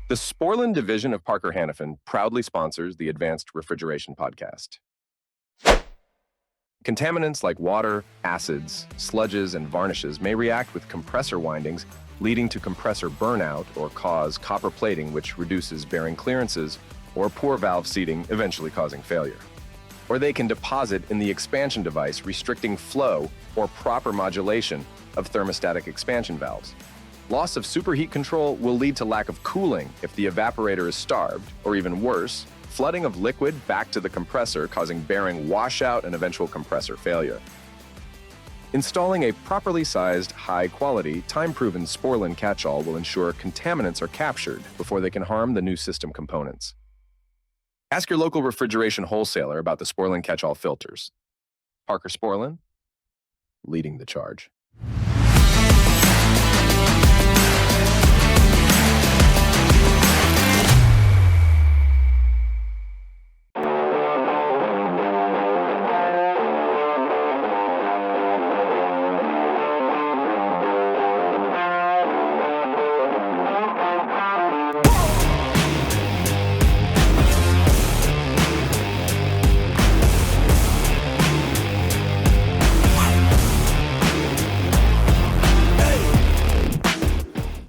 The Sporlan division of Parker Hannifin proudly sponsors the Advanced Refrigeration podcast. Contaminants like water, acids, sludges, and varnishes may react with compressor windings, leading to compressor burnout or cause copper plating, which reduces bearing clearances, or poor valve seating, eventually causing failure. Or they can deposit in the expansion device, restricting flow or proper modulation of thermostatic expansion valves. Loss of superheat control will lead to lack of cooling if the evaporator is starved, or even worse, flooding of liquid back to the compressor, causing bearing washout and eventual compressor failure. Installing a properly sized, high-quality, time-proven Sporlan catch-all will ensure contaminants are captured before they can harm the new system components. Ask your local refrigeration wholesaler about the Sporlan catch-all filters. Parker Sporlan, leading the charge.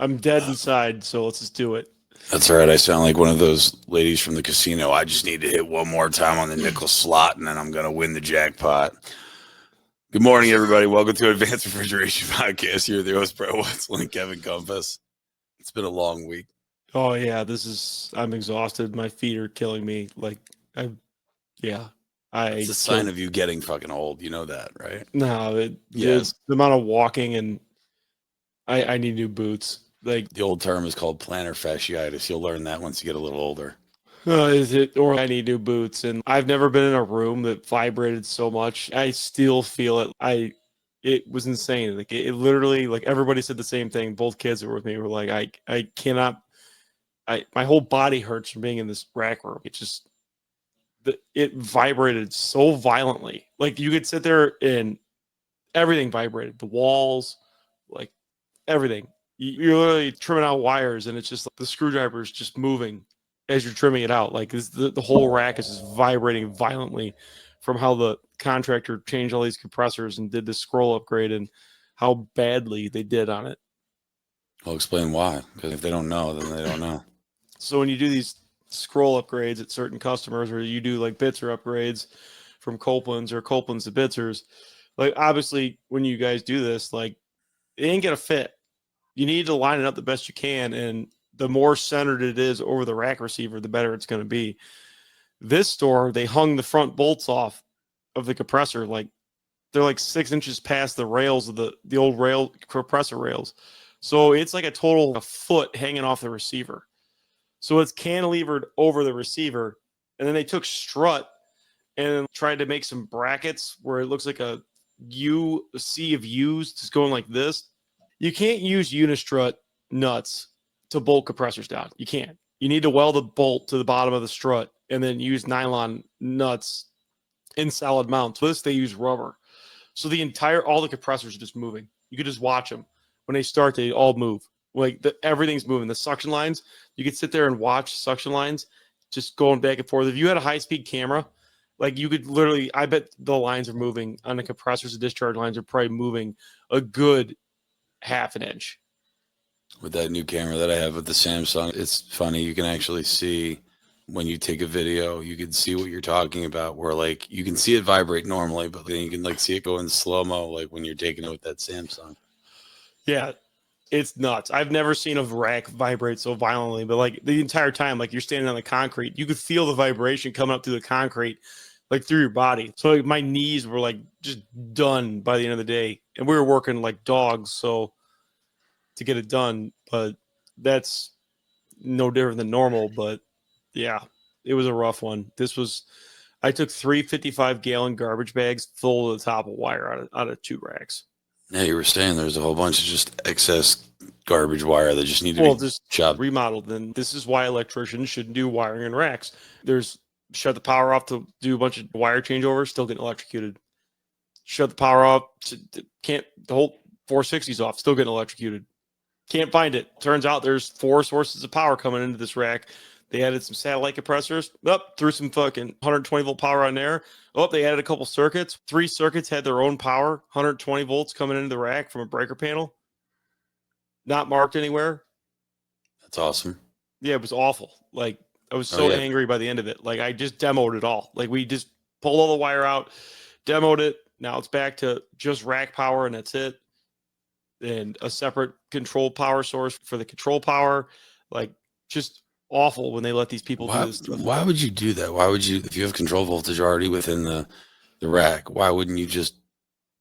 I'm dead inside, so let's just do it. That's right. I sound like one of those ladies from the casino. I just need to hit one more time on the nickel slot, and then I'm going to win the jackpot. Good morning, everybody. Welcome to Advanced Refrigeration Podcast. Here, the host, Brett Wetzel and Kevin Compass. It's been a long week. Oh, yeah. I'm exhausted. My feet are killing me. It's a sign of you getting fucking old. You know that, right? No, Yes. The amount of walking, and I need new boots. Like the old term is called plantar fasciitis. You'll learn that once you get a little older. Or I need new boots. And I've never been in a room that vibrated so much. I still feel it. It was insane. Like it literally, like everybody said the same thing. Both kids that were with me were like, I cannot, my whole body hurts from being in this rack room. It vibrated so violently. Like you could sit there and everything vibrated. The walls, like everything. You're literally trimming out wires, and it's just like the screwdriver is just moving as you're trimming it out. Like the whole rack is just vibrating violently from how the contractor changed all these compressors and did this scroll upgrade and how badly they did on it. I'll explain why, because if they don't know, then they don't know. So when you do these scroll upgrades at certain customers, or you do like Bitzer upgrades from Copeland's or Copeland's to Bitzer's, like obviously when you guys do this, like it ain't gonna fit. You need to line it up the best you can, and the more centered it is over the rack receiver, the better it's going to be. This store, they hung the front bolts off of the compressor, like they're like 6 inches past the rails of the old rail compressor rails. So it's like a foot hanging off the receiver. So it's cantilevered over the receiver, and then they took strut and tried to make some brackets where it looks like a sea of U's just going like this. You can't use unistrut nuts to bolt compressors down. You can't. You need to weld a bolt to the bottom of the strut and then use nylon nuts in solid mount. For this, they use rubber. So all the compressors are just moving. You could just watch them. When they start, they all move. Like everything's moving. The suction lines, you could sit there and watch suction lines just going back and forth. If you had a high-speed camera, like you could literally, I bet the lines are moving on the compressors. The discharge lines are probably moving a good half an inch. With that new camera that I have with the Samsung, it's funny. You can actually see when you take a video, you can see what you're talking about, where like you can see it vibrate normally, but then you can like see it go in slow-mo, like when you're taking it with that Samsung. Yeah, it's nuts. I've never seen a rack vibrate so violently, but like the entire time, like you're standing on the concrete, you could feel the vibration coming up through the concrete, like through your body. So like my knees were like just done by the end of the day, and we were working like dogs, so to get it done, but that's no different than normal. But yeah, it was a rough one. I took 3 55-gallon garbage bags full to the top of wire out of 2 racks. Yeah, you were saying there's a whole bunch of just excess garbage wire that just need to be chopped, remodeled. And this is why electricians shouldn't do wiring in racks. Shut the power off to do a bunch of wire changeovers, still getting electrocuted. Shut the power off, the whole 460's off, still getting electrocuted. Can't find it. Turns out there's 4 sources of power coming into this rack. They added some satellite compressors. Threw some fucking 120 volt power on there. They added a couple circuits. 3 circuits had their own power, 120 volts coming into the rack from a breaker panel. Not marked anywhere. That's awesome. Yeah, it was awful. Like, I was so angry by the end of it. Like, I just demoed it all. Like, we just pulled all the wire out, demoed it. Now it's back to just rack power, and that's it. And a separate control power source for the control power. Like, just awful when they let these people do this stuff. Why would you do that? Why would you, if you have control voltage already within the rack, why wouldn't you just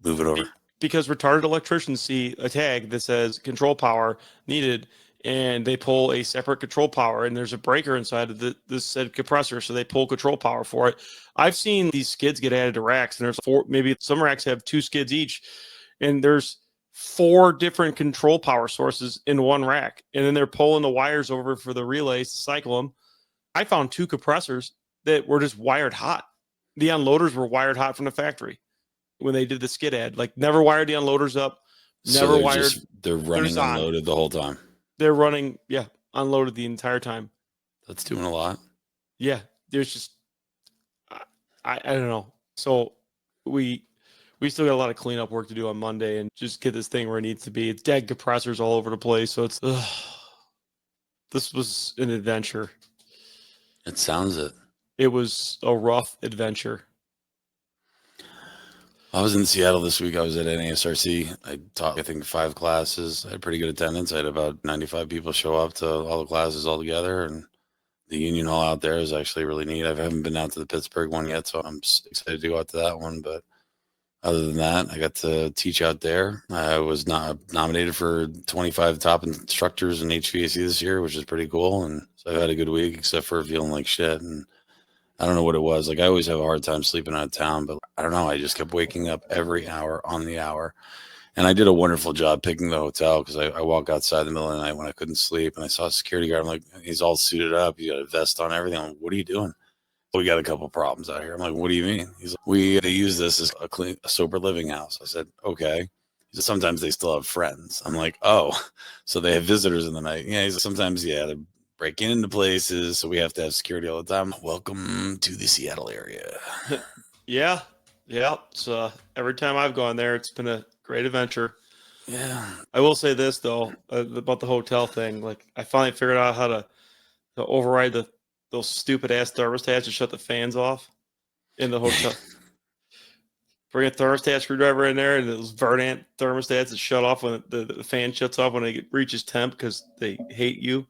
move it over? Because retarded electricians see a tag that says control power needed, and they pull a separate control power, and there's a breaker inside of this said compressor, so they pull control power for it. I've seen these skids get added to racks, and there's 4, maybe some racks have 2 skids each, and there's 4 different control power sources in one rack, and then they're pulling the wires over for the relays to cycle them. I found 2 compressors that were just wired hot. The unloaders were wired hot from the factory when they did the skid ad. Like, never wired the unloaders up, never wired. They're running unloaded the whole time. They're running, unloaded the entire time. That's doing a lot. Yeah, there's just, I don't know. So we still got a lot of cleanup work to do on Monday and just get this thing where it needs to be. It's dead compressors all over the place. So it's, this was an adventure. It sounds it. It was a rough adventure. I was in Seattle this week. I was at NASRC. I taught, I think, 5 classes. I had pretty good attendance. I had about 95 people show up to all the classes all together. And the Union Hall out there is actually really neat. I haven't been out to the Pittsburgh one yet, so I'm excited to go out to that one. But other than that, I got to teach out there. I was nominated for 25 top instructors in HVAC this year, which is pretty cool. And so I've had a good week, except for feeling like shit. And I don't know what it was. Like, I always have a hard time sleeping out of town, but I don't know. I just kept waking up every hour on the hour. And I did a wonderful job picking the hotel because I walk outside in the middle of the night when I couldn't sleep. And I saw a security guard. I'm like, he's all suited up. He got a vest on, everything. I'm like, what are you doing? We got a couple of problems out here. I'm like, what do you mean? He's like, they use this as a sober living house. I said, okay. He said, sometimes they still have friends. I'm like, oh, so they have visitors in the night. Yeah, he said, sometimes, they're breaking into places, so we have to have security all the time. Welcome to the Seattle area. Yeah. So every time I've gone there, it's been a great adventure. Yeah. I will say this though about the hotel thing. Like, I finally figured out how to override those stupid ass thermostats to shut the fans off in the hotel. Bring a thermostat screwdriver in there, and those Verdant thermostats that shut off when the fan shuts off when it reaches temp because they hate you.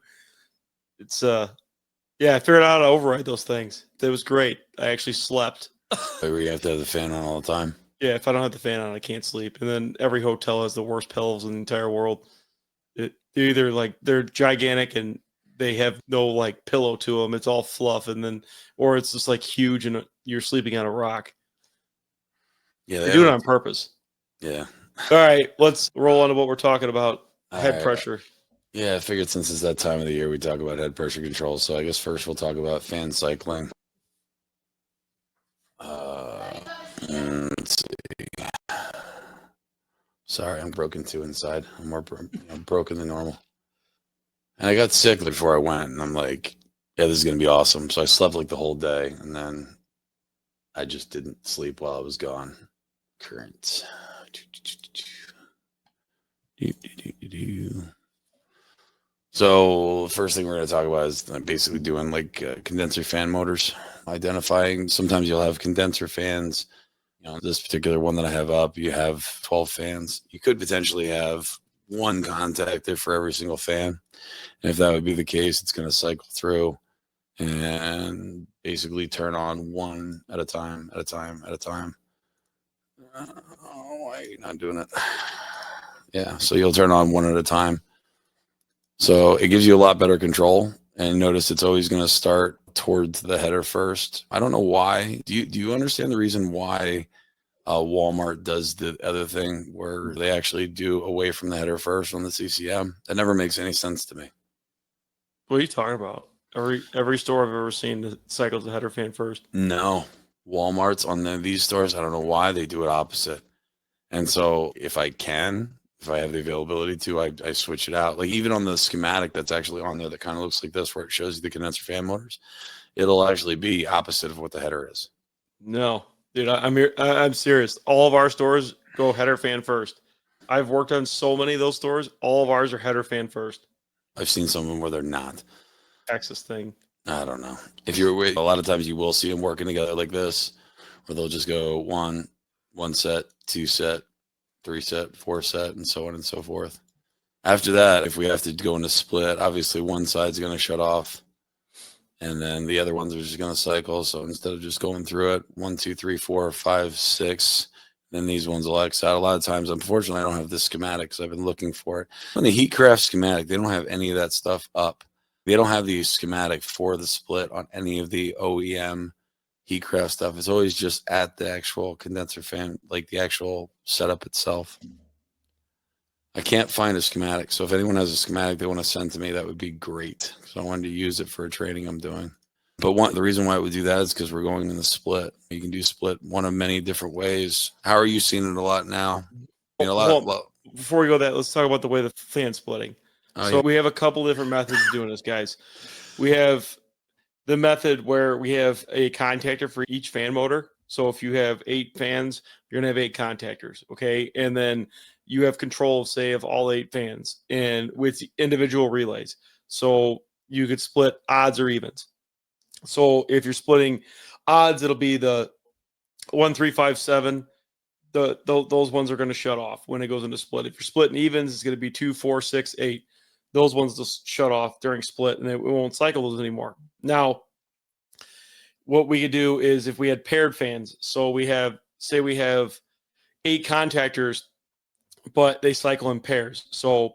It's I figured out how to override those things. It was great. I actually slept. Where you have to have the fan on all the time. Yeah, if I don't have the fan on, I can't sleep. And then every hotel has the worst pillows in the entire world. They're gigantic and they have no like pillow to them. It's all fluff, or it's just like huge and you're sleeping on a rock. Yeah, they do it on purpose. Yeah. All right, let's roll on to what we're talking about. Head pressure. Yeah, I figured since it's that time of the year, we talk about head pressure control. So I guess first we'll talk about fan cycling. Let's see. Sorry, I'm broken too inside. I'm more broken than normal. And I got sick before I went, and I'm like, yeah, this is going to be awesome. So I slept like the whole day, and then I just didn't sleep while I was gone. Current. So the first thing we're going to talk about is basically doing like condenser fan motors, identifying. Sometimes you'll have condenser fans. This particular one that I have up, you have 12 fans. You could potentially have one contactor for every single fan. And if that would be the case, it's going to cycle through and basically turn on one at a time. Why are you not doing it? Yeah, so you'll turn on one at a time. So it gives you a lot better control. And notice it's always going to start towards the header first. I don't know why. Do you understand the reason why Walmart does the other thing where they actually do away from the header first on the CCM? That never makes any sense to me. What are you talking about? Every store I've ever seen that cycles the header fan first. No. Walmart's on these stores, I don't know why they do it opposite. And so if I can, If I have the availability to, I switch it out. Like even on the schematic that's actually on there that kind of looks like this, where it shows you the condenser fan motors, it'll actually be opposite of what the header is. No, dude, I'm serious. All of our stores go header fan first. I've worked on so many of those stores. All of ours are header fan first. I've seen some of them where they're not. Texas thing. I don't know. If you're with, a lot of times you will see them working together like this, where they'll just go one set, 2 set, 3 set, 4 set, and so on and so forth. After that, if we have to go into split, obviously one side's going to shut off, and then the other ones are just going to cycle. So instead of just going through it, 1, 2, 3, 4, 5, 6, then these ones will X out. A lot of times, unfortunately, I don't have the schematic because I've been looking for it. On the Heatcraft schematic, they don't have any of that stuff up. They don't have the schematic for the split on any of the OEM Heatcraft stuff. It's always just at the actual condenser fan, like the actual setup itself. I can't find a schematic. So if anyone has a schematic they want to send to me, that would be great. So I wanted to use it for a training I'm doing. But the reason why I would do that is because we're going in the split. You can do split one of many different ways. How are you seeing it a lot now? I mean, Before we go that, let's talk about the way the fan splitting. We have a couple different methods of doing this, guys. We have the method where we have a contactor for each fan motor. So if you have 8 fans, you're going to have 8 contactors, okay? And then you have control, say, of all 8 fans and with individual relays. So you could split odds or evens. So if you're splitting odds, it'll be the 1, 3, 5, 7. Those ones are going to shut off when it goes into split. If you're splitting evens, it's going to be 2, 4, 6, 8. Those ones just shut off during split, and it won't cycle those anymore. Now, what we could do is if we had paired fans, so we have 8 contactors, but they cycle in pairs. So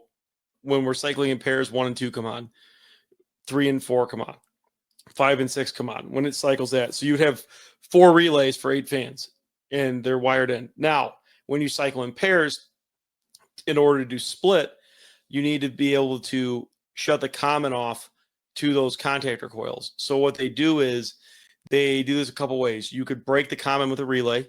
when we're cycling in pairs, 1 and 2 come on, 3 and 4 come on, 5 and 6 come on. When it cycles that, so you'd have 4 relays for 8 fans, and they're wired in. Now, when you cycle in pairs, in order to do split, you need to be able to shut the common off to those contactor coils. So what they do is they do this a couple ways. You could break the common with a relay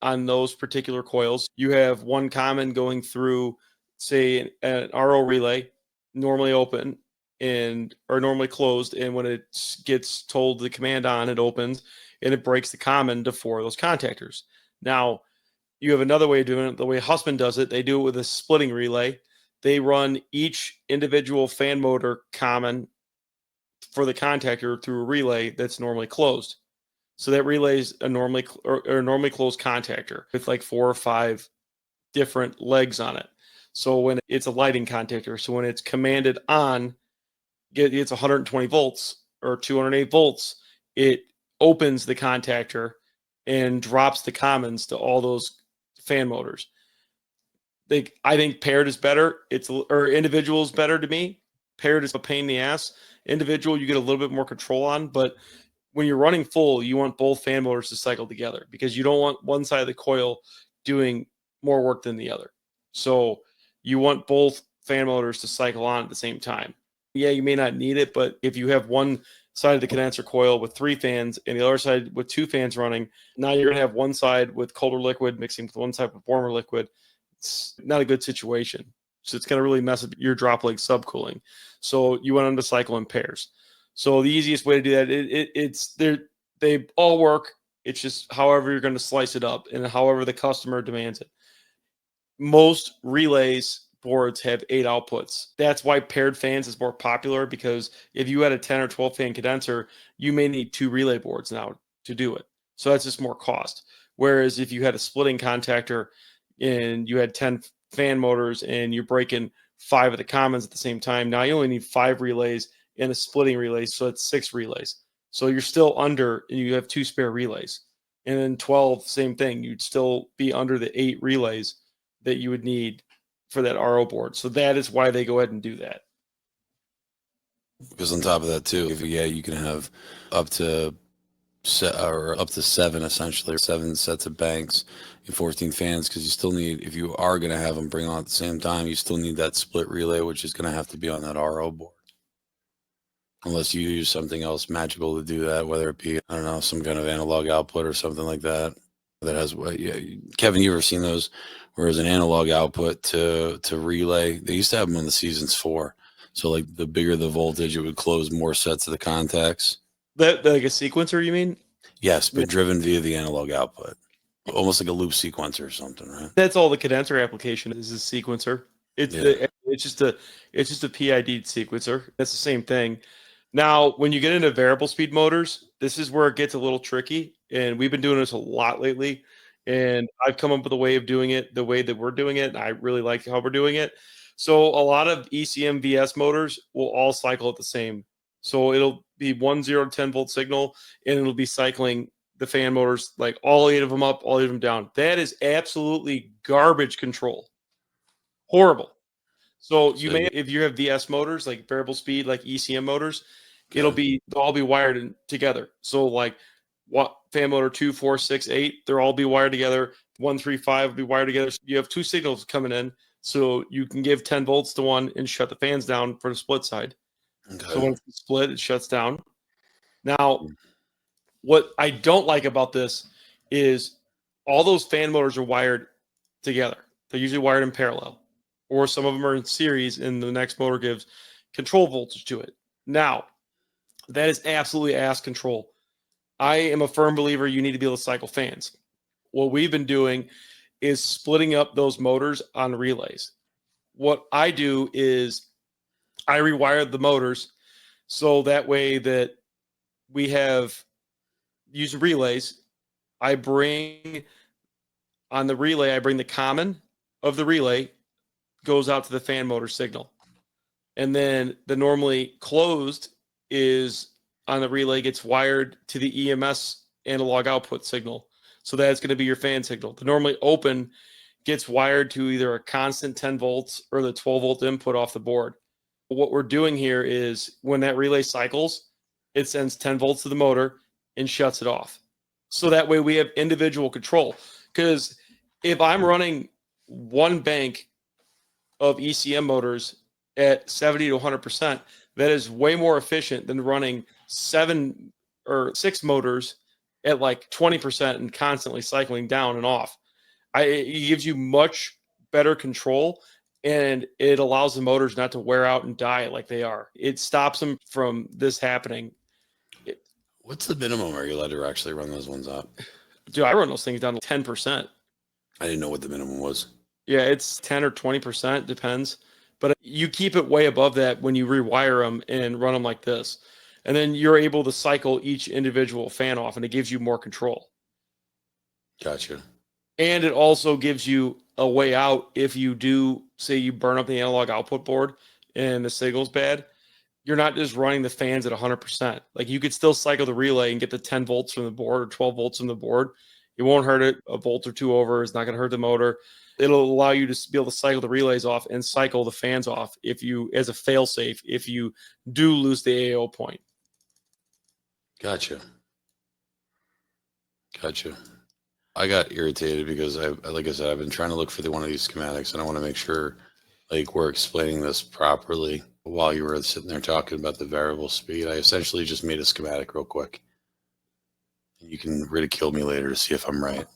on those particular coils. You have one common going through, say, an RO relay, normally open or normally closed, and when it gets told the command on, it opens and it breaks the common to 4 of those contactors. Now, you have another way of doing it. The way Hussmann does it, they do it with a splitting relay. They run each individual fan motor common for the contactor through a relay that's normally closed. So that relay is a normally closed contactor with like 4 or 5 different legs on it. So when it's a lighting contactor, so when it's commanded on, it's 120 volts or 208 volts, it opens the contactor and drops the commons to all those fan motors. I think paired is better. Or individual is better to me. Paired is a pain in the ass. Individual, you get a little bit more control on, but when you're running full, you want both fan motors to cycle together because you don't want one side of the coil doing more work than the other. So you want both fan motors to cycle on at the same time. Yeah, you may not need it, but if you have one side of the condenser coil with 3 fans and the other side with 2 fans running, now you're going to have one side with colder liquid mixing with one side with warmer liquid. It's not a good situation. So it's going to really mess up your drop leg subcooling. So you want them to cycle in pairs. So the easiest way to do that, they all work. It's just however you're going to slice it up and however the customer demands it. Most relays boards have 8 outputs. That's why paired fans is more popular, because if you had a 10 or 12 fan condenser, you may need 2 relay boards now to do it. So that's just more cost. Whereas if you had a splitting contactor and you had 10 fan motors and you're breaking 5 of the commons at the same time, now you only need 5 relays and a splitting relay, so it's 6 relays. So you're still under, and you have 2 spare relays. And then 12, same thing. You'd still be under the 8 relays that you would need for that RO board. So that is why they go ahead and do that. Because on top of that too, you can have up to 7, essentially 7 sets of banks and 14 fans, because you still need, if you are going to have them bring on at the same time, you still need that split relay, which is going to have to be on that RO board. Unless you use something else magical to do that, whether it be, I don't know, some kind of analog output or something like that. That has, Kevin, you ever seen those Whereas an analog output to relay, they used to have them on the Seasons 4. So like the bigger the voltage, it would close more sets of the contacts. That like a sequencer, you mean? Yes, but driven via the analog output, almost like a loop sequencer or something, right? That's all the condenser application is a sequencer. It's just a PID sequencer. That's the same thing. Now, when you get into variable speed motors, this is where it gets a little tricky, and we've been doing this a lot lately. And I've come up with a way of doing it the way that we're doing it, and I really like how we're doing it. So a lot of ECM VS motors will all cycle at the same. So it'll be 0 to 10 volt signal, and it'll be cycling the fan motors, like all 8 of them up, all 8 of them down. That is absolutely garbage control. Horrible. So you may, if you have VS motors, like variable speed, like ECM motors, they'll all be wired together. So like what fan motor 2, 4, 6, 8, they'll all be wired together. 1, 3, 5 will be wired together. So you have 2 signals coming in. So you can give 10 volts to one and shut the fans down for the split side. Okay. So when it's split, it shuts down. Now, what I don't like about this is all those fan motors are wired together. They're usually wired in parallel, or some of them are in series, and the next motor gives control voltage to it. Now, that is absolutely ass control. I am a firm believer you need to be able to cycle fans. What we've been doing is splitting up those motors on relays. What I do is I rewire the motors so that way that we have using relays. I bring the common of the relay goes out to the fan motor signal. And then the normally closed is on the relay gets wired to the EMS analog output signal. So that's going to be your fan signal. The normally open gets wired to either a constant 10 volts or the 12 volt input off the board. What we're doing here is when that relay cycles, it sends 10 volts to the motor and shuts it off. So that way we have individual control. Because if I'm running one bank of ECM motors at 70 to 100%, that is way more efficient than running 7 or 6 motors at like 20% and constantly cycling down and off. It gives you much better control, and it allows the motors not to wear out and die like they are. It stops them from this happening. What's the minimum are you allowed to actually run those ones up? Dude, I run those things down to 10%. I didn't know what the minimum was. Yeah, it's 10 or 20%, depends. But you keep it way above that when you rewire them and run them like this. And then you're able to cycle each individual fan off, and it gives you more control. Gotcha. And it also gives you a way out if you do, say you burn up the analog output board and the signal's bad. You're not just running the fans at 100%. Like you could still cycle the relay and get the 10 volts from the board or 12 volts from the board. It won't hurt it a volt or two over. It's not going to hurt the motor. It'll allow you to be able to cycle the relays off and cycle the fans off if you, as a fail safe, if you do lose the AO point. Gotcha. I got irritated because like I said, I've been trying to look for one of these schematics, and I want to make sure like we're explaining this properly. While you were sitting there talking about the variable speed, I essentially just made a schematic real quick. You can ridicule me later to see if I'm right.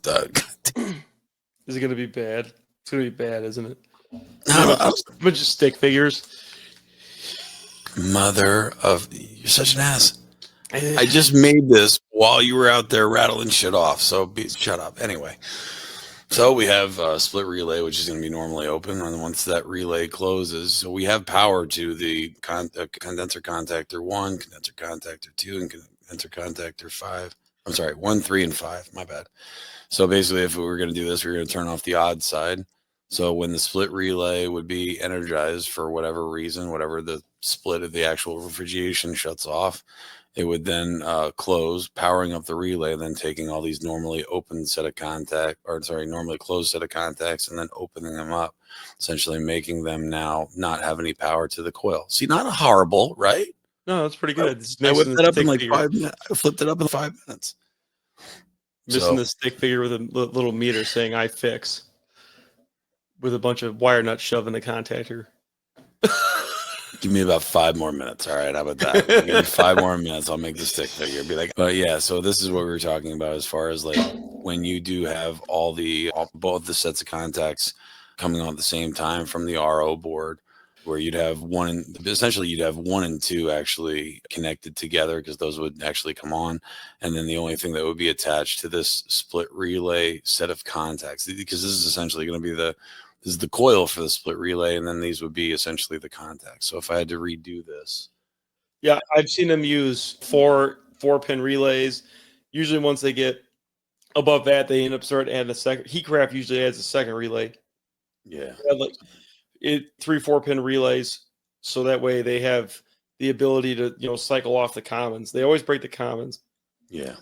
Doug. Is it going to be bad? It's going to be bad, isn't it? A bunch of stick figures. Mother of... You're such an ass. I just made this while you were out there rattling shit off, so shut up. Anyway, so we have a split relay, which is going to be normally open, and once that relay closes, so we have power to the condenser contactor 1, condenser contactor 2, and condenser contactor 5. I'm sorry, 1, 3, and 5. My bad. So basically, if we were going to do this, we were going to turn off the odd side. So when the split relay would be energized for whatever reason, whatever the split of the actual refrigeration shuts off, it would then close, powering up the relay, and then taking all these normally open set of normally closed set of contacts, and then opening them up, essentially making them now not have any power to the coil. See, not horrible, right? No, that's pretty good. I whipped that up in like 5 minutes. I flipped it up in 5 minutes. Missing the stick figure with a little meter saying "I fix" with a bunch of wire nuts shoved in the contactor. Give me about 5 more minutes. All right. How about that? Give me 5 more minutes. I'll make the stick figure. Be like, but yeah. So this is what we were talking about as far as like when you do have both the sets of contacts coming on at the same time from the RO board, where you'd have essentially you'd have 1 and 2 actually connected together because those would actually come on. And then the only thing that would be attached to this split relay set of contacts, because this is essentially going to be this is the coil for the split relay, and then these would be essentially the contacts. So if I had to redo this. Yeah, I've seen them use four-pin relays. Usually once they get above that, they end up starting to add a second. Heatcraft usually adds a second relay. Yeah. Like 3-4-pin relays, so that way they have the ability to cycle off the commons. They always break the commons. Yeah.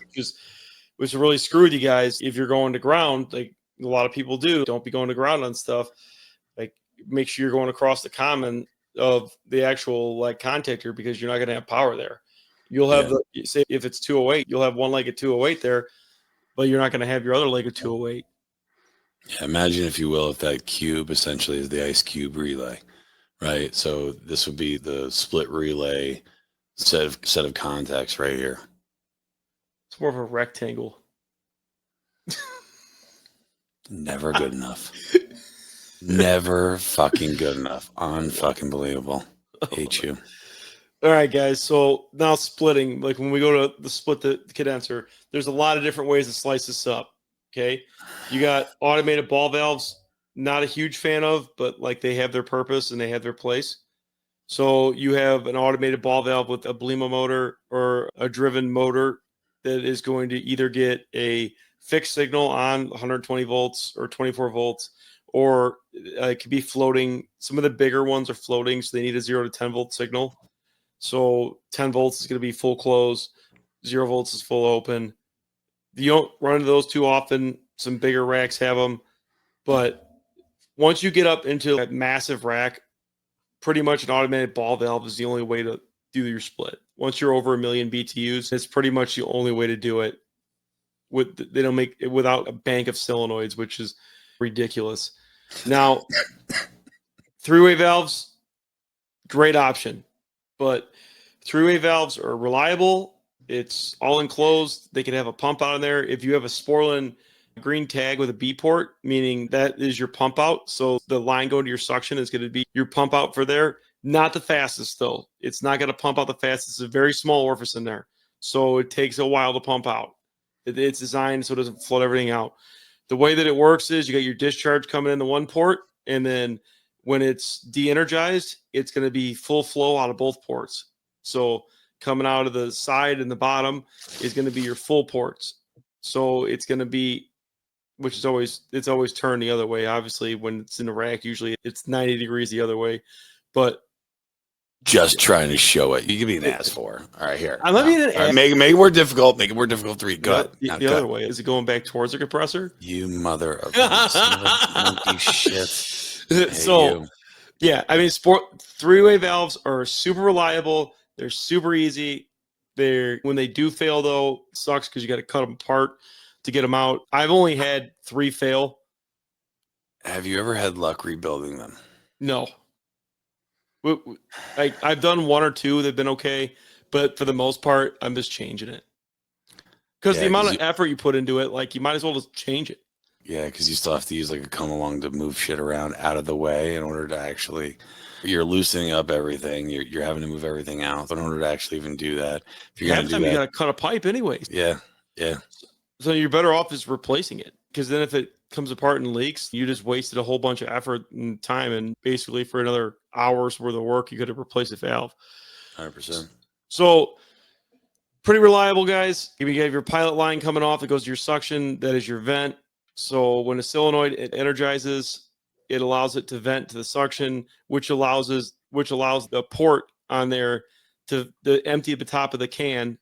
Which really screwed you guys if you're going to ground, like a lot of people do. Don't be going to ground on stuff. Like make sure you're going across the common of the actual like contactor, because you're not going to have power there. You'll have say if it's 208, you'll have one leg of 208 there, but you're not going to have your other leg of 208. Yeah, imagine, if you will, if that cube essentially is the ice cube relay, right? So this would be the split relay set of contacts right here. It's more of a rectangle. Never good enough. Never fucking good enough. Unfucking believable. Hate you. All right, guys. So now splitting, like when we go to split the condenser, there's a lot of different ways to slice this up. Okay. You got automated ball valves. Not a huge fan of, but like they have their purpose and they have their place. So you have an automated ball valve with a Blima motor or a driven motor that is going to either get a fixed signal on 120 volts or 24 volts, or it could be floating. Some of the bigger ones are floating, so they need a 0 to 10 volt signal. So 10 volts is going to be full close, 0 volts is full open. You don't run into those too often. Some bigger racks have them. But once you get up into a massive rack, pretty much an automated ball valve is the only way to do your split. Once you're over 1 million BTUs, it's pretty much the only way to do it. They don't make it without a bank of solenoids, which is ridiculous. Now, three-way valves, great option, but three-way valves are reliable. It's all enclosed. They can have a pump out in there. If you have a Sporlan green tag with a B port, meaning that is your pump out. So the line going to your suction is going to be your pump out for there. Not the fastest though. It's not going to pump out the fastest. It's a very small orifice in there. So it takes a while to pump out. It's designed so it doesn't flood everything out. The way that it works is you got your discharge coming in the one port, and then when it's de-energized, it's going to be full flow out of both ports. So coming out of the side and the bottom is going to be your full ports. So it's going to be, which is always turned the other way. Obviously, when it's in the rack, usually it's 90 degrees the other way. But just trying to show it. You can be an ass for. All right, here. I'm not being an ass. Make it more difficult. Make it more difficult to read. Go ahead. The other way. Is it going back towards the compressor? You mother of monkey shit. So, yeah, I mean, three-way valves are super reliable. They're super easy. When they do fail, though, it sucks because you got to cut them apart to get them out. I've only had 3 fail. Have you ever had luck rebuilding them? No. I've done 1 or 2. They've been okay. But for the most part, I'm just changing it. Because the amount of effort you put into it, like you might as well just change it. Yeah, because you still have to use like a come along to move shit around out of the way in order to actually, you're loosening up everything. You're having to move everything out in order to actually even do that. If you're going to do that, you got to cut a pipe anyways. Yeah. So you're better off just replacing it, because then if it comes apart and leaks, you just wasted a whole bunch of effort and time, and basically for another hour's worth of work, you got to replace a valve. 100%. So pretty reliable, guys. You have your pilot line coming off that goes to your suction. That is your vent. So when a solenoid it energizes, it allows it to vent to the suction, which allows the port on there to empty the top of the can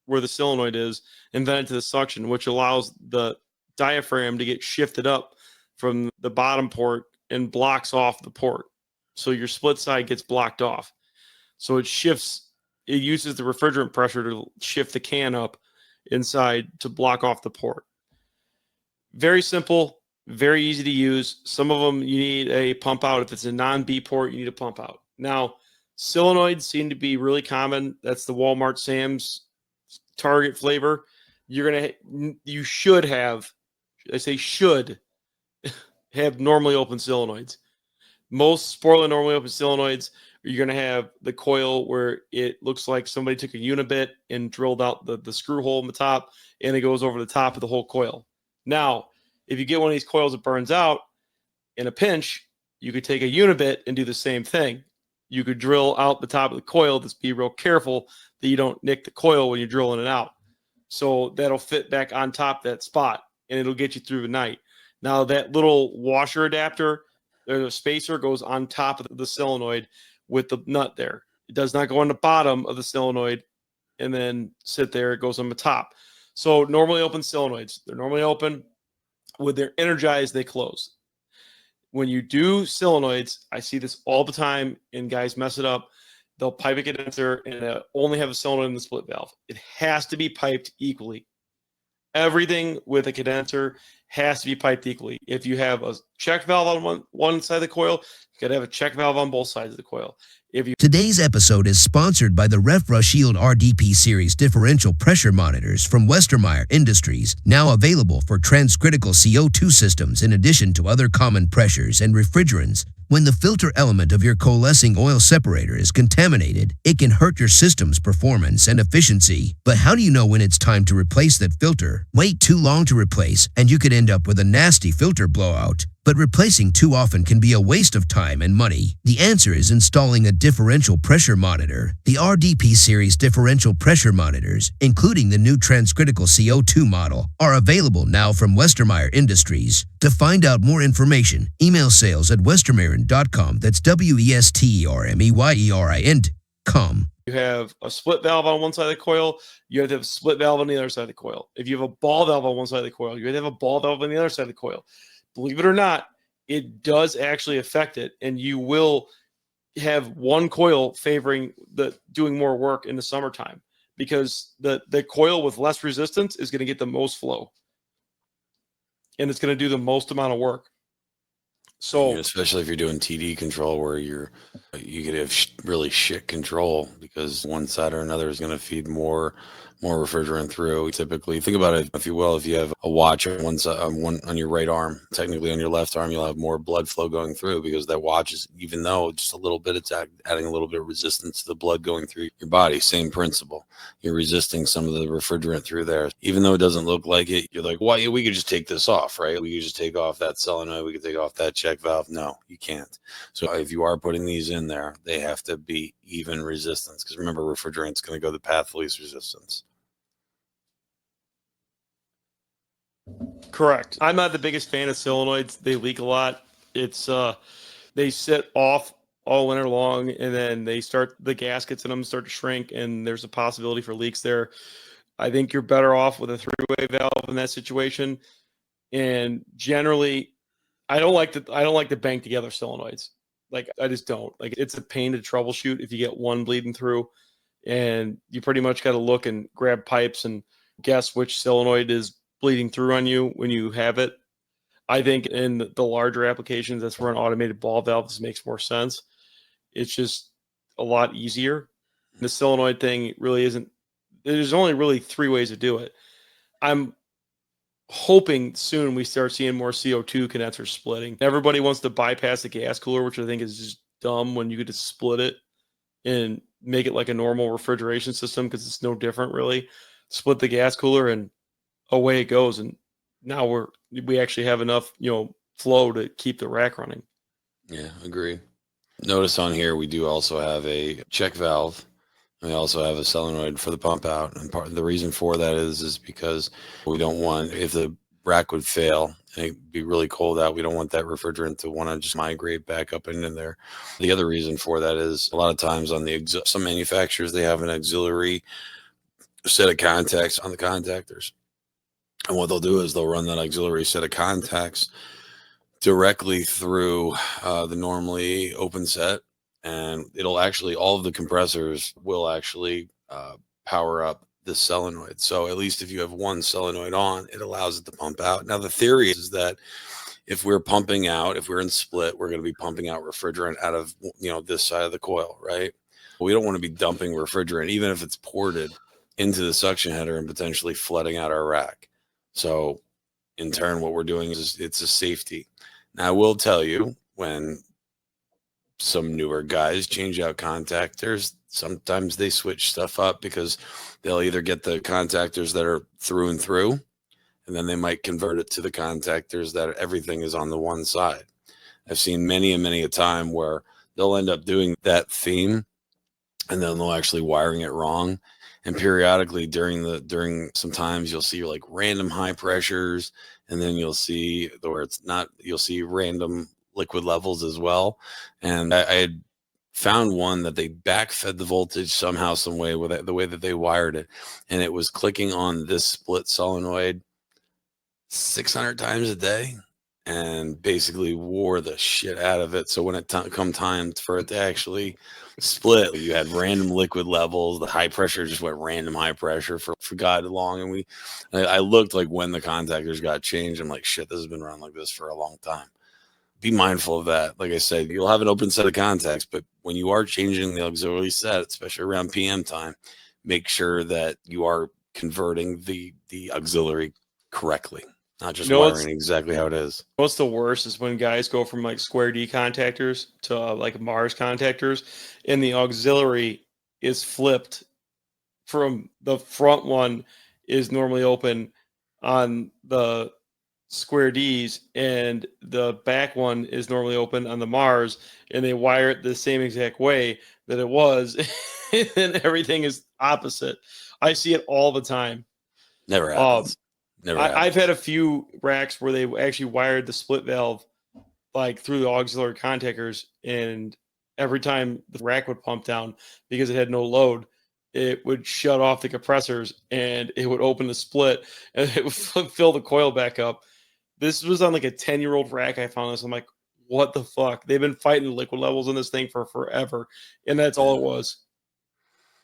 where the solenoid is and vent it to the suction, which allows the diaphragm to get shifted up from the bottom port and blocks off the port. So your split side gets blocked off. So it uses the refrigerant pressure to shift the can up inside to block off the port. Very simple, very easy to use. Some of them you need a pump out. If it's a non-B port, you need a pump out. Now, Solenoids seem to be really common. That's the Walmart, Sam's, Target flavor. You should have, I say should have normally open solenoids. Most Sportland normally open solenoids, you're going to have the coil where it looks like somebody took a unibit and drilled out the screw hole in the top, and it goes over the top of the whole coil. Now, if you get one of these coils that burns out in a pinch, you could take a unibit and do the same thing. You could drill out the top of the coil. Just be real careful that you don't nick the coil when you're drilling it out. So that'll fit back on top of that spot, and it'll get you through the night. Now, that little washer adapter, the spacer, goes on top of the solenoid with the nut there. It does not go on the bottom of the solenoid and then sit there. It goes on the top. So normally open solenoids, they're normally open. When they're energized, they close. When you do solenoids, I see this all the time, and guys mess it up. They'll pipe a condenser and only have a solenoid in the split valve. It has to be piped equally. Everything with a condenser has to be piped equally. If you have a check valve on one side of the coil, you got to have a check valve on both sides of the coil. Today's episode is sponsored by the Refrigeration RDP Series differential pressure monitors from Westermeyer Industries, now available for transcritical CO2 systems in addition to other common pressures and refrigerants. When the filter element of your coalescing oil separator is contaminated, it can hurt your system's performance and efficiency. But how do you know when it's time to replace that filter? Wait too long to replace, and you could end up with a nasty filter blowout. But replacing too often can be a waste of time and money. The answer is installing a differential pressure monitor. The RDP Series differential pressure monitors, including the new transcritical CO2 model, are available now from Westermeyer Industries. To find out more information, email sales@westermeyerin.com. That's WESTERMEYERIN.com. You have a split valve on one side of the coil, you have to have a split valve on the other side of the coil. If you have a ball valve on one side of the coil, you have to have a ball valve on the other side of the coil. Believe it or not, it does actually affect it, and you will have one coil favoring doing more work in the summertime because the coil with less resistance is going to get the most flow, and it's going to do the most amount of work. So, especially if you're doing TD control, where you could have really shit control because one side or another is going to feed more refrigerant through. Typically, think about it, if you will. If you have a watch on one side, one on your right arm, technically on your left arm, you'll have more blood flow going through because that watch is, even though just a little bit, it's adding a little bit of resistance to the blood going through your body. Same principle. You're resisting some of the refrigerant through there, even though it doesn't look like it. You're like, well, we could just take this off, right? We could just take off that solenoid. We could take off that check valve. No, you can't. So if you are putting these in there, they have to be even resistance, because remember, refrigerant's going to go the path of least resistance. correct. I'm not the biggest fan of solenoids. They leak a lot. It's they sit off all winter long, and then the gaskets in them start to shrink, and there's a possibility for leaks there. I think you're better off with a three-way valve in that situation. And generally, I don't like to bang together solenoids. Like, I just don't. Like, it's a pain to troubleshoot if you get one bleeding through, and you pretty much got to look and grab pipes and guess which solenoid is bleeding through on you when you have it. I think in the larger applications, that's where an automated ball valve makes more sense. It's just a lot easier. The solenoid thing really isn't. There's only really three ways to do it. I'm hoping soon we start seeing more CO2 condensers splitting. Everybody wants to bypass the gas cooler, which I think is just dumb when you could just split it and make it like a normal refrigeration system, because it's no different really. Split the gas cooler and away it goes. And now we actually have enough, flow to keep the rack running. Yeah, agree. Notice on here we do also have a check valve. We also have a solenoid for the pump out, and part of the reason for that is because we don't want, if the rack would fail and it'd be really cold out, we don't want that refrigerant to want to just migrate back up into there. The other reason for that is a lot of times on some manufacturers, they have an auxiliary set of contacts on the contactors, and what they'll do is they'll run that auxiliary set of contacts directly through the normally open set. And it'll actually, all of the compressors will actually power up the solenoid. So at least if you have one solenoid on, it allows it to pump out. Now, the theory is that if we're pumping out, if we're in split, we're going to be pumping out refrigerant out of, this side of the coil, right? We don't want to be dumping refrigerant, even if it's ported, into the suction header and potentially flooding out our rack. So in turn, what we're doing is it's a safety. Now, I will tell you, when some newer guys change out contactors, sometimes they switch stuff up because they'll either get the contactors that are through and through, and then they might convert it to the contactors that everything is on the one side. I've seen many and many a time where they'll end up doing that theme, and then they'll actually wiring it wrong. And periodically during sometimes you'll see like random high pressures, and then you'll see where it's not, you'll see random liquid levels as well. And I had found one that they backfed the voltage somehow, some way with it, the way that they wired it, and it was clicking on this split solenoid 600 times a day, and basically wore the shit out of it. So when it come time for it to actually split, you had random liquid levels. The high pressure just went random high pressure for God long. And I looked like when the contactors got changed, I'm like, shit, this has been run like this for a long time. Be mindful of that. Like I said, you'll have an open set of contacts, but when you are changing the auxiliary set, especially around PM time, make sure that you are converting the auxiliary correctly, not just wiring exactly how it is. What's the worst is when guys go from like square D contactors to like Mars contactors, and the auxiliary is flipped from the front one is normally open on the square Ds, and the back one is normally open on the Mars, and they wire it the same exact way that it was, and everything is opposite. I see it all the time. Never happens. Never happens. I've had a few racks where they actually wired the split valve like through the auxiliary contactors, and every time the rack would pump down because it had no load, it would shut off the compressors and it would open the split and it would fill the coil back up. This was on like a 10-year-old rack. I found this. I'm like, what the fuck? They've been fighting the liquid levels in this thing for forever, and that's all it was.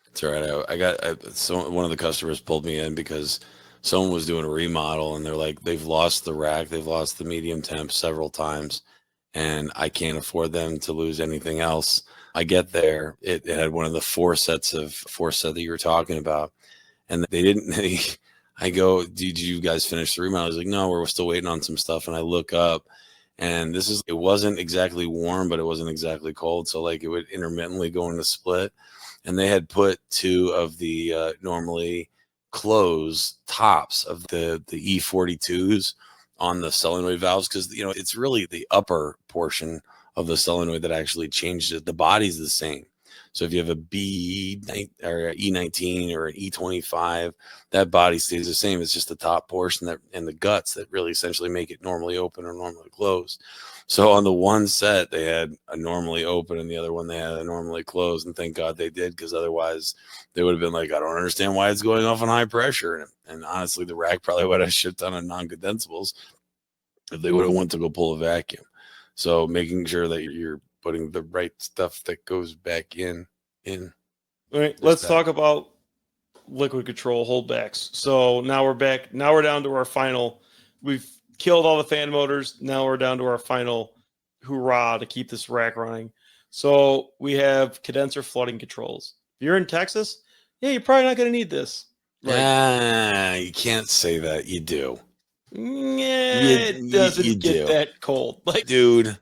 That's all right. One of the customers pulled me in because someone was doing a remodel, and they're like, they've lost the rack, they've lost the medium temp several times, and I can't afford them to lose anything else. I get there, it had one of the four set that you were talking about, and they didn't. I go, did you guys finish the remodel? I was like, no, we're still waiting on some stuff. And I look up, and it wasn't exactly warm, but it wasn't exactly cold. So like it would intermittently go into split. And they had put two of the normally closed tops of the E42s on the solenoid valves, because it's really the upper portion of the solenoid that actually changed it. The body's the same. So if you have a B or E19 or an E25, that body stays the same. It's just the top portion and the guts that really essentially make it normally open or normally closed. So on the one set, they had a normally open, and the other one they had a normally closed. And thank God they did, because otherwise they would have been like, I don't understand why it's going off on high pressure. And honestly, the rack probably would have a shit ton of non-condensables if they would have went to go pull a vacuum. So making sure that you're putting the right stuff that goes back in. All right, let's talk about liquid control holdbacks. So now we're back. Now we're down to our final. We've killed all the fan motors. Now we're down to our final hurrah to keep this rack running. So we have condenser flooding controls. If you're in Texas, yeah, you're probably not going to need this. Right? You can't say that. You do. Yeah, it doesn't get that cold. Like, dude,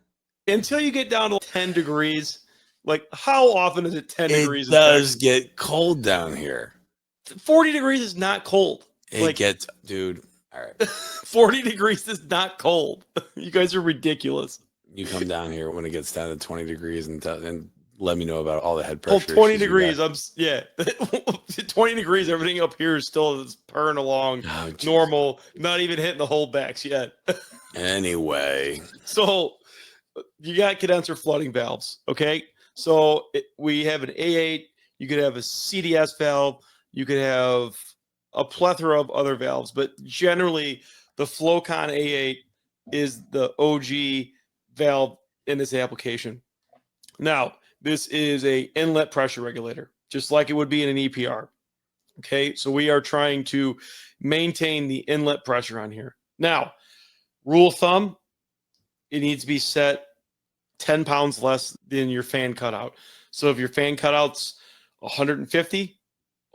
until you get down to 10 degrees, like how often is it 10 degrees? It does get cold down here. 40 degrees is not cold. It gets, dude. All right. 40 degrees is not cold. You guys are ridiculous. You come down here when it gets down to 20 degrees and let me know about all the head pressure. 20 degrees. 20 degrees. Everything up here is still purring along normal, not even hitting the holdbacks yet. Anyway. So you got condenser flooding valves. Okay. So we have an A8. You could have a CDS valve. You could have a plethora of other valves, but generally the Flowcon A8 is the OG valve in this application. Now, this is a inlet pressure regulator, just like it would be in an EPR. Okay, so we are trying to maintain the inlet pressure on here. Now, rule of thumb, it needs to be set 10 pounds less than your fan cutout. So if your fan cutout's 150,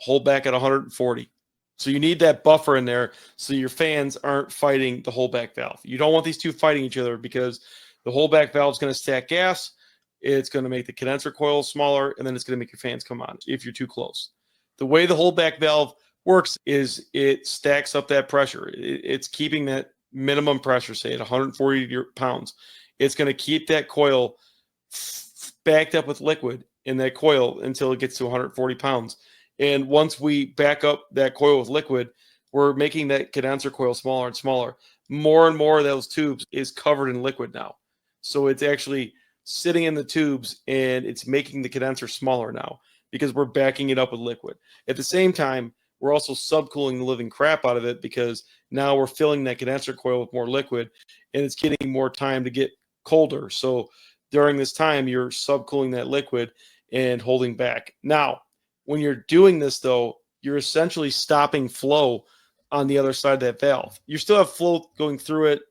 hold back at 140. So you need that buffer in there so your fans aren't fighting the holdback valve. You don't want these two fighting each other because the holdback valve is going to stack gas. It's going to make the condenser coil smaller, and then it's going to make your fans come on if you're too close. The way the holdback valve works is it stacks up that pressure. It's keeping that minimum pressure, say at 140 pounds. It's going to keep that coil backed up with liquid in that coil until it gets to 140 pounds. And once we back up that coil with liquid, we're making that condenser coil smaller and smaller. More and more of those tubes is covered in liquid now. So it's actually sitting in the tubes and it's making the condenser smaller now because we're backing it up with liquid. At the same time, we're also subcooling the living crap out of it because now we're filling that condenser coil with more liquid and it's getting more time to get colder. So during this time, you're subcooling that liquid and holding back. Now, when you're doing this, though, you're essentially stopping flow on the other side of that valve. You still have flow going through it,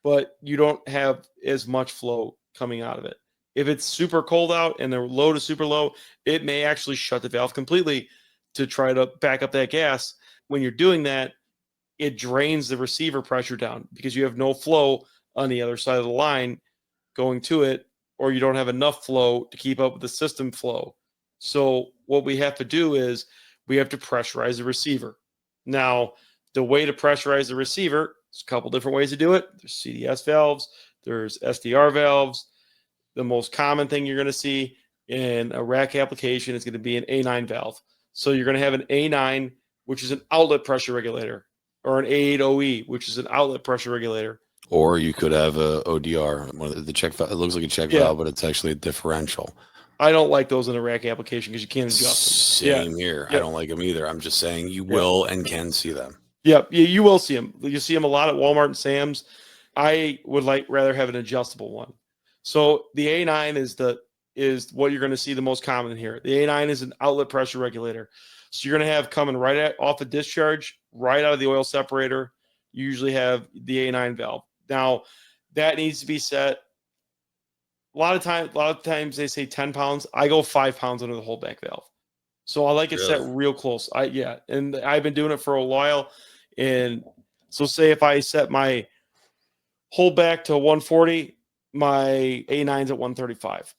but you don't have as much flow coming out of it. If it's super cold out and the load is super low, it may actually shut the valve completely to try to back up that gas. When you're doing that, it drains the receiver pressure down because you have no flow on the other side of the line going to it, or you don't have enough flow to keep up with the system flow. So what we have to do is we have to pressurize the receiver. Now, the way to pressurize the receiver, there's a couple different ways to do it. There's CDS valves, there's SDR valves. The most common thing you're going to see in a rack application is going to be an A9 valve. So you're going to have an A9, which is an outlet pressure regulator, or an A8OE, which is an outlet pressure regulator. Or you could have a ODR, one of the check valve. It looks like a check valve, but it's actually a differential. I don't like those in a rack application because you can't adjust them. Same here. I don't like them either. I'm just saying you will and can see them. Yeah, you will see them. You see them a lot at Walmart and Sam's. I would rather have an adjustable one. So the A9 is what you're going to see the most common in here. The A9 is an outlet pressure regulator. So you're going to have coming off a discharge, right out of the oil separator. You usually have the A9 valve. Now that needs to be set. A lot of times they say 10 pounds. I go 5 pounds under the holdback valve. So I like it set real close. And I've been doing it for a while. And so say if I set my holdback to 140, my A9's at 135.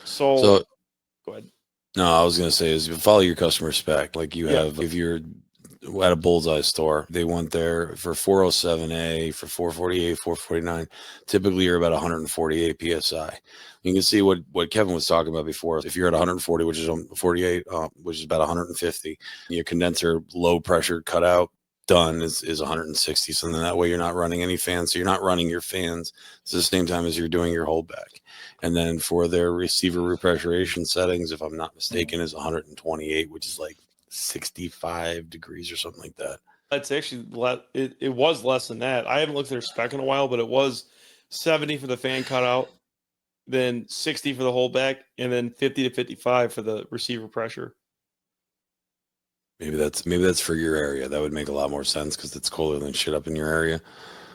So go ahead. No, I was going to say is follow your customer spec. Like you have, if you're at a Bullseye store, they want there for 407A, for 448, 449. Typically, you're about 148 psi. You can see what Kevin was talking about before. If you're at 140, which is 48, which is about 150, your condenser low pressure cutout done is 160. So then that way you're not running any fans. So you're not running your fans at the same time as you're doing your holdback. And then for their receiver repressuration settings, if I'm not mistaken, is 128, which is like 65 degrees or something like that. That's actually it was less than that. I haven't looked at their spec in a while, but it was 70 for the fan cutout, then 60 for the holdback, and then 50 to 55 for the receiver pressure. Maybe that's for your area. That would make a lot more sense because it's colder than shit up in your area.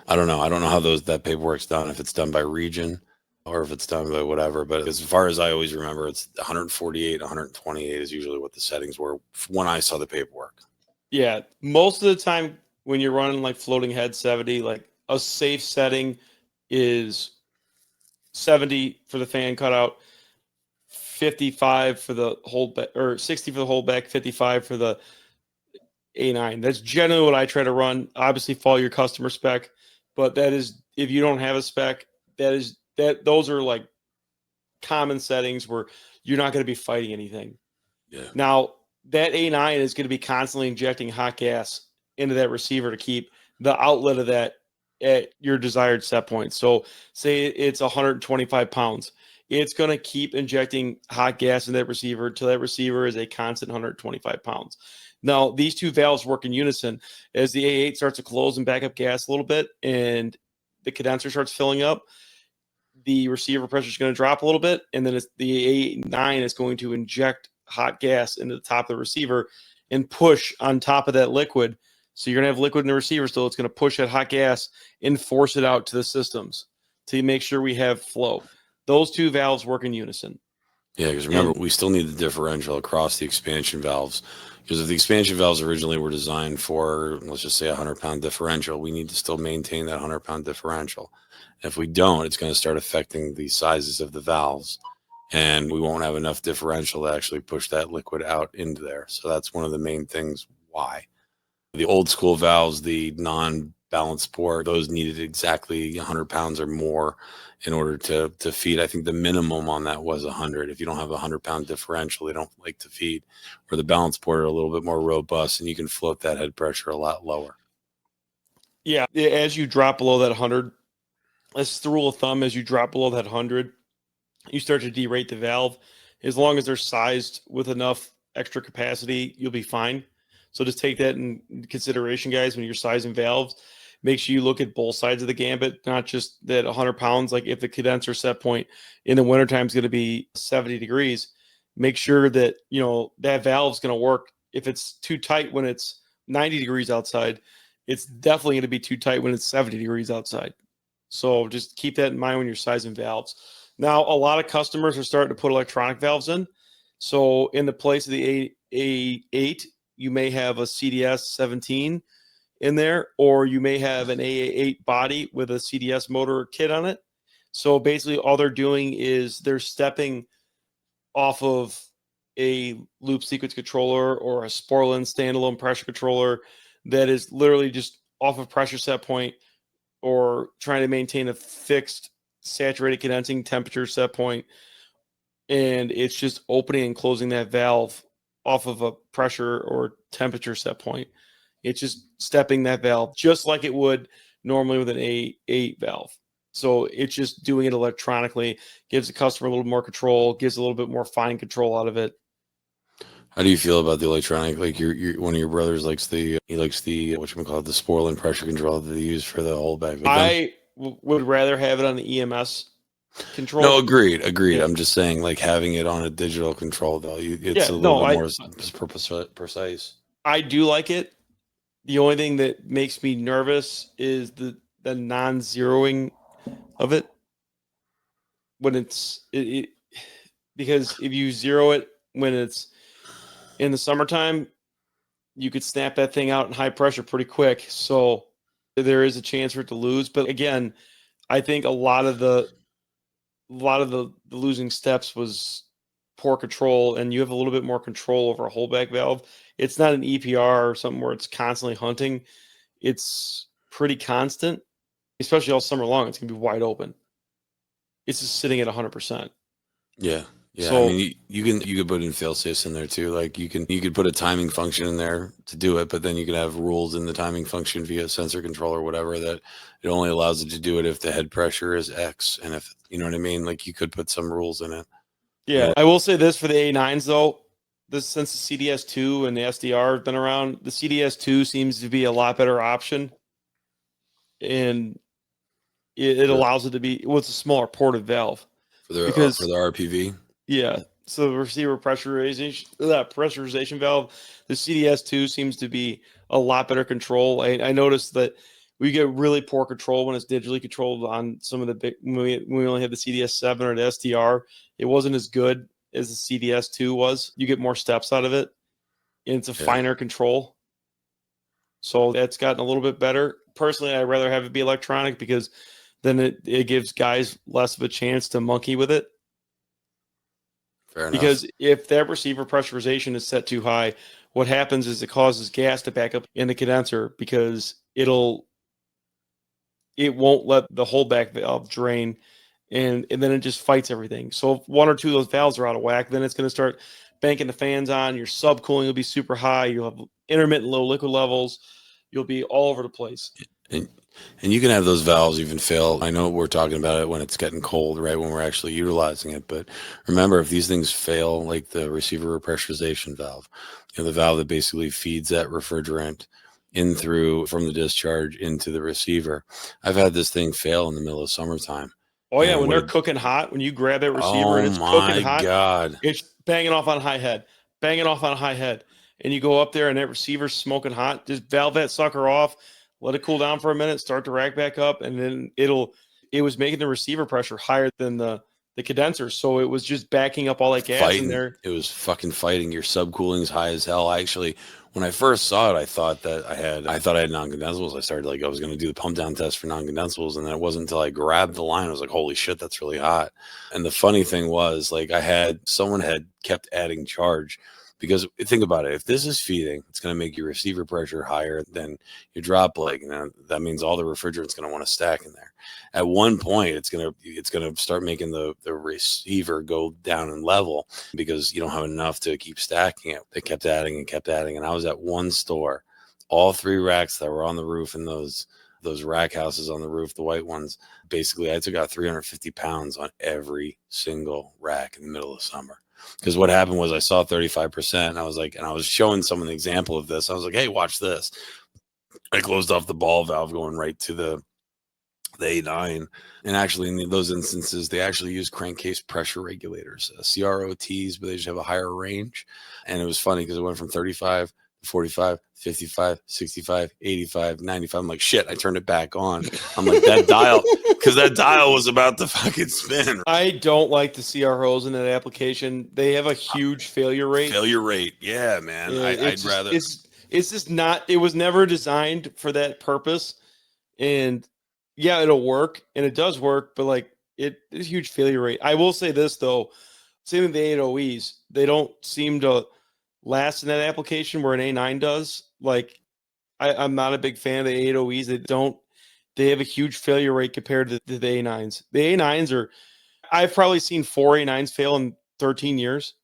I don't know how that paperwork's done, if it's done by region or if it's done by whatever. But as far as I always remember, it's 148, 128 is usually what the settings were when I saw the paperwork. Yeah, most of the time when you're running like floating head 70, like a safe setting is 70 for the fan cutout, 55 for the holdback, or 60 for the holdback, 55 for the A9. That's generally what I try to run. Obviously, follow your customer spec, but that is, if you don't have a spec, those are like common settings where you're not going to be fighting anything. Yeah. Now, that A9 is going to be constantly injecting hot gas into that receiver to keep the outlet of that at your desired set point. So say it's 125 pounds. It's going to keep injecting hot gas in that receiver until that receiver is a constant 125 pounds. Now, these two valves work in unison. As the A8 starts to close and back up gas a little bit and the condenser starts filling up, the receiver pressure is going to drop a little bit, and then the A9 is going to inject hot gas into the top of the receiver and push on top of that liquid. So you're going to have liquid in the receiver still. It's going to push that hot gas and force it out to the systems to make sure we have flow. Those two valves work in unison. Yeah, because remember, we still need the differential across the expansion valves. Because if the expansion valves originally were designed for, let's just say, a 100-pound differential, we need to still maintain that 100-pound differential. If we don't, it's going to start affecting the sizes of the valves, and we won't have enough differential to actually push that liquid out into there. So that's one of the main things why. The old school valves, the non-balanced port, those needed exactly 100 pounds or more in order to feed. I think the minimum on that was 100. If you don't have a 100-pound differential, they don't like to feed. Where the balanced port are a little bit more robust, and you can float that head pressure a lot lower. Yeah, as you drop below that 100, that's the rule of thumb. As you drop below that 100, you start to derate the valve. As long as they're sized with enough extra capacity, you'll be fine. So just take that in consideration, guys, when you're sizing valves. Make sure you look at both sides of the gambit, not just that 100 pounds. Like if the condenser set point in the wintertime is going to be 70 degrees, make sure that, that valve is going to work. If it's too tight when it's 90 degrees outside, it's definitely going to be too tight when it's 70 degrees outside. So just keep that in mind when you're sizing valves. Now, a lot of customers are starting to put electronic valves in. So in the place of the A8, you may have a CDS 17 in there, or you may have an AA8 body with a CDS motor kit on it. So basically all they're doing is they're stepping off of a loop sequence controller or a Sporlan standalone pressure controller that is literally just off of pressure set point, or trying to maintain a fixed saturated condensing temperature set point, and it's just opening and closing that valve off of a pressure or temperature set point. It's just stepping that valve just like it would normally with an A8 valve. So it's just doing it electronically, gives the customer a little more control, gives a little bit more fine control out of it. How do you feel about the electronic? Like your one of your brothers likes the whatchamacallit, the Sporlan pressure control that they use for the whole bag. I would rather have it on the EMS control. No, agreed. Yeah. I'm just saying, like having it on a digital control though, it's a little bit more precise. I do like it. The only thing that makes me nervous is the non-zeroing of it when it's because if you zero it when it's in the summertime, you could snap that thing out in high pressure pretty quick. So there is a chance for it to lose. But again, I think a lot of the losing steps was poor control, and you have a little bit more control over a holdback valve. It's not an EPR or something where it's constantly hunting. It's pretty constant, especially all summer long. It's gonna be wide open. It's just sitting at 100%. Yeah. Yeah, So, I mean, you can put in fail safes in there too. Like you could put a timing function in there to do it, but then you could have rules in the timing function via sensor control or whatever that it only allows it to do it if the head pressure is X, and if you know what I mean. Like you could put some rules in it. yeah, I will say this for the A9s though. Since the CDS2 and the SDR have been around, the CDS2 seems to be a lot better option, and it allows it to be. Well, it's a smaller ported valve for the RPV. Yeah. So the receiver pressurization valve, the CDS2 seems to be a lot better control. I noticed that we get really poor control when it's digitally controlled on some of the big, when we only had the CDS7 or the SDR. It wasn't as good as the CDS2 was. You get more steps out of it, and it's a finer control. So that's gotten a little bit better. Personally, I'd rather have it be electronic because then it gives guys less of a chance to monkey with it. Fair enough. Because if that receiver pressurization is set too high, what happens is it causes gas to back up in the condenser because it won't let the holdback valve drain, and then it just fights everything. So if one or two of those valves are out of whack, then it's going to start banking the fans on. Your subcooling will be super high. You'll have intermittent low liquid levels. You'll be all over the place. And you can have those valves even fail. I know we're talking about it when it's getting cold, right? When we're actually utilizing it. But remember, if these things fail, like the receiver repressurization valve, the valve that basically feeds that refrigerant in through from the discharge into the receiver. I've had this thing fail in the middle of summertime. Oh yeah, when they're cooking hot, when you grab that receiver and it's cooking hot, God, it's banging off on a high head, and you go up there and that receiver's smoking hot. Just valve that sucker off. Let it cool down for a minute, start to rack back up, and then it was making the receiver pressure higher than the the condenser. So it was just backing up all that gas Fighting. in there. It was fucking fighting. Your subcooling's high as hell. Actually, when I first saw it, I thought I had non-condensables. I started I was going to do the pump down test for non-condensables, and then it wasn't until I grabbed the line I was like, holy shit, that's really hot. And the funny thing was, someone had kept adding charge, because think about it, if this is feeding, it's going to make your receiver pressure higher than your drop leg, and that means all the refrigerant's going to want to stack in there. At one point, it's going to start making the receiver go down in level, because you don't have enough to keep stacking it. They kept adding, and I was at one store, all 3 racks that were on the roof in those rack houses on the roof, the white ones. Basically, I took out 350 pounds on every single rack in the middle of summer. Because what happened was, I saw 35%, and I was showing someone the example of this. I was like, hey, watch this. I closed off the ball valve going right to the A9. And actually, in those instances, they actually use crankcase pressure regulators, CROTs, but they just have a higher range. And it was funny because it went from 35 to 45, 55, 65, 85, 95. I'm like, shit, I turned it back on. I'm like, that dial, because that dial was about to fucking spin. I don't like the CROs in that application. They have a huge failure rate. Yeah, man. Yeah, I'd rather. It's just not. It was never designed for that purpose. And yeah, it'll work, and it does work, but it's a huge failure rate. I will say this though, same with the 8OEs, they don't seem to last in that application where an A9 does. I'm not a big fan of the 8OEs. They have a huge failure rate compared to the A9s. The A9s I've probably seen 4 A9s fail in 13 years.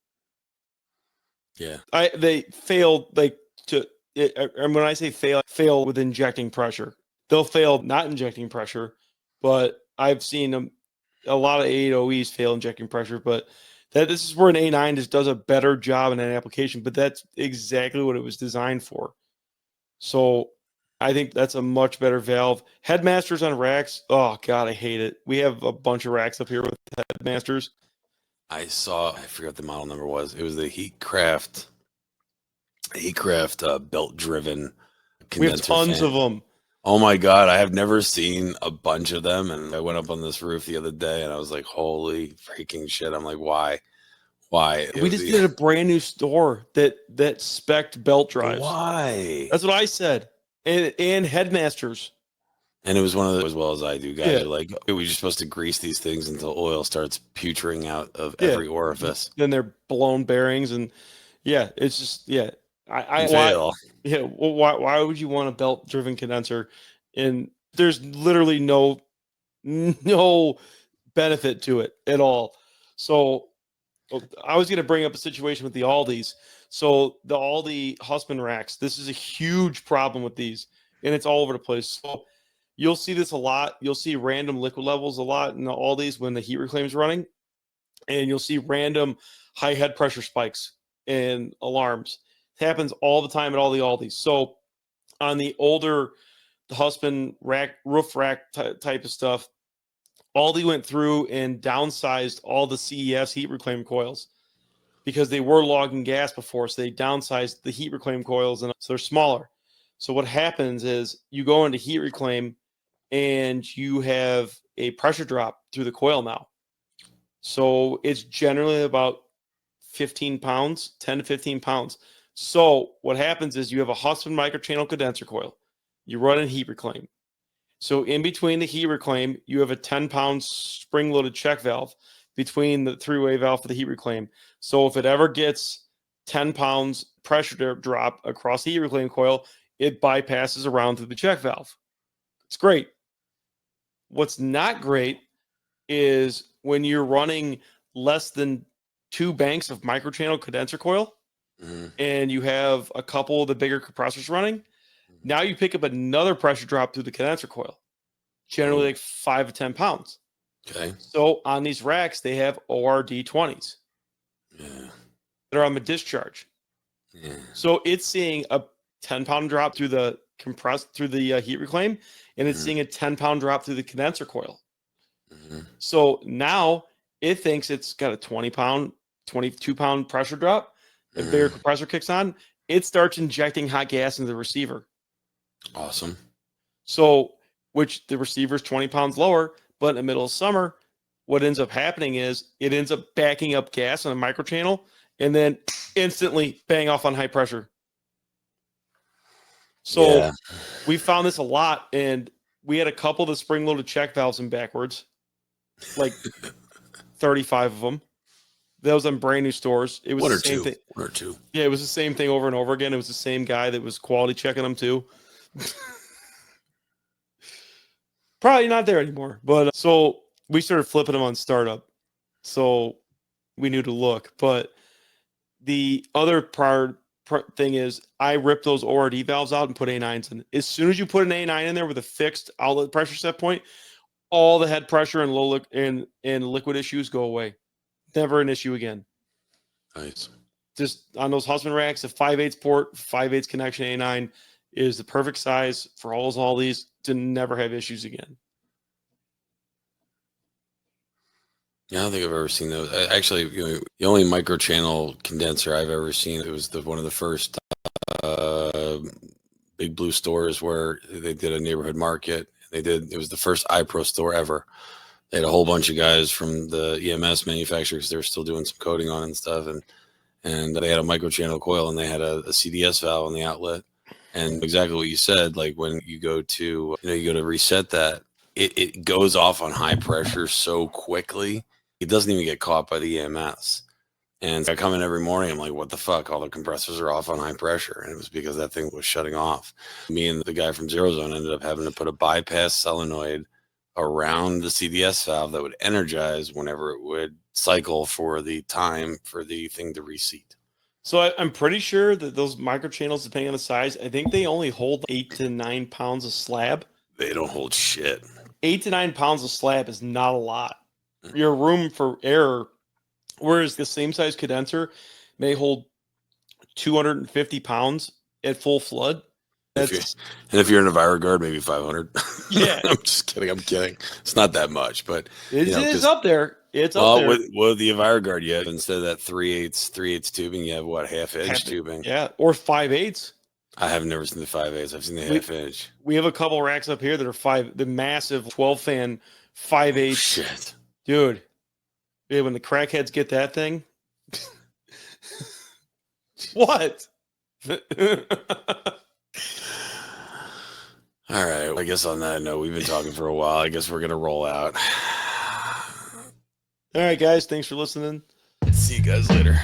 Yeah. They failed and when I say fail with injecting pressure. They'll fail not injecting pressure, but I've seen a lot of 8OEs fail injecting pressure, but this is where an A9 just does a better job in an application, but that's exactly what it was designed for. So I think that's a much better valve. Headmasters on racks, oh God, I hate it. We have a bunch of racks up here with headmasters. I forgot what the model number was. It was the Heatcraft belt-driven condenser. We have tons of them. Oh my God, I have never seen a bunch of them. And I went up on this roof the other day, and I was like, holy freaking shit. I'm like, why? We just did a brand new store that spec'd belt drives. Why? That's what I said. And headmasters. And it was one of those, as well as I do, guys are like, we're just supposed to grease these things until oil starts putering out of every orifice. Then they're blown bearings, and it's just I fail. Why would you want a belt driven condenser? And there's literally no benefit to it at all. So I was going to bring up a situation with the Aldis. So the Aldi Husband racks, this is a huge problem with these, and it's all over the place. So you'll see this a lot. You'll see random liquid levels a lot in the Aldis when the heat reclaim is running, and you'll see random high head pressure spikes and alarms. It happens all the time at all the Aldis. So on the Husband rack, roof rack type of stuff, Aldi went through and downsized all the CES heat reclaim coils because they were logging gas before. So they downsized the heat reclaim coils, and so they're smaller. So what happens is you go into heat reclaim and you have a pressure drop through the coil now. So it's generally about 15 pounds, 10 to 15 pounds. So what happens is you have a Husband microchannel condenser coil. You run in heat reclaim. So in between the heat reclaim, you have a 10-pound spring-loaded check valve between the three-way valve for the heat reclaim. So if it ever gets 10 pounds pressure drop across the heat reclaim coil, it bypasses around through the check valve. It's great. What's not great is when you're running less than 2 banks of microchannel condenser coil, and you have a couple of the bigger compressors running. Now you pick up another pressure drop through the condenser coil, generally 5 to 10 pounds. Okay. So on these racks, they have ORD 20s that are on the discharge. Yeah. So it's seeing a 10-pound drop through the heat reclaim, and it's seeing a 10-pound drop through the condenser coil. So now it thinks it's got a 20-pound, 22-pound pressure drop. The bigger compressor kicks on, it starts injecting hot gas into the receiver. Awesome. So, which the receiver's 20 pounds lower, but in the middle of summer, what ends up happening is it ends up backing up gas on a microchannel and then instantly bang off on high pressure. So Yeah. we found this a lot, and we had a couple of the spring-loaded check valves in backwards, like 35 of them. Those on brand new stores. It was One the or same two. thing. One or two. Yeah, it was the same thing over and over again. It was the same guy that was quality checking them too. Probably not there anymore. But so we started flipping them on startup. So we knew to look. But the other prior thing is I ripped those ORD valves out and put A9s in. As soon as you put an A9 in there with a fixed outlet pressure set point, all the head pressure and low and liquid issues go away. Never an issue again. Nice. Just on those Husband racks, a 5/8 port, 5/8 connection A9 is the perfect size for all these to never have issues again. Yeah, I don't think I've ever seen those. Actually, the only microchannel condenser I've ever seen, it was one of the first Big Blue stores where they did a neighborhood market. It was the first iPro store ever. They had a whole bunch of guys from the EMS manufacturers. They were still doing some coating on it and stuff. And they had a microchannel coil, and they had a CDS valve on the outlet. And exactly what you said, like when you go to reset that, it goes off on high pressure so quickly. It doesn't even get caught by the EMS. And I come in every morning, I'm like, what the fuck? All the compressors are off on high pressure. And it was because that thing was shutting off. Me and the guy from Zero Zone ended up having to put a bypass solenoid around the CDS valve that would energize whenever it would cycle for the time for the thing to reseat. So I'm pretty sure that those microchannels, depending on the size, I think they only hold 8 to 9 pounds of slab. They don't hold shit. 8 to 9 pounds of slab is not a lot. Your room for error, whereas the same size condenser may hold 250 pounds at full flood. If you're in a ViraGuard, maybe 500. Yeah. I'm just kidding. I'm kidding. It's not that much, but it's up there. It's up there. With the ViraGuard, you have, instead of that 3/8 tubing, you have what, half-inch tubing? Yeah, or 5/8. I have never seen the 5/8. I've seen the half-inch. We have a couple racks up here that are the massive 12-fan 5/8. Oh, shit. Dude. Yeah, when the crackheads get that thing. What? All right. Well, I guess on that note, we've been talking for a while. I guess we're going to roll out. All right, guys. Thanks for listening. See you guys later.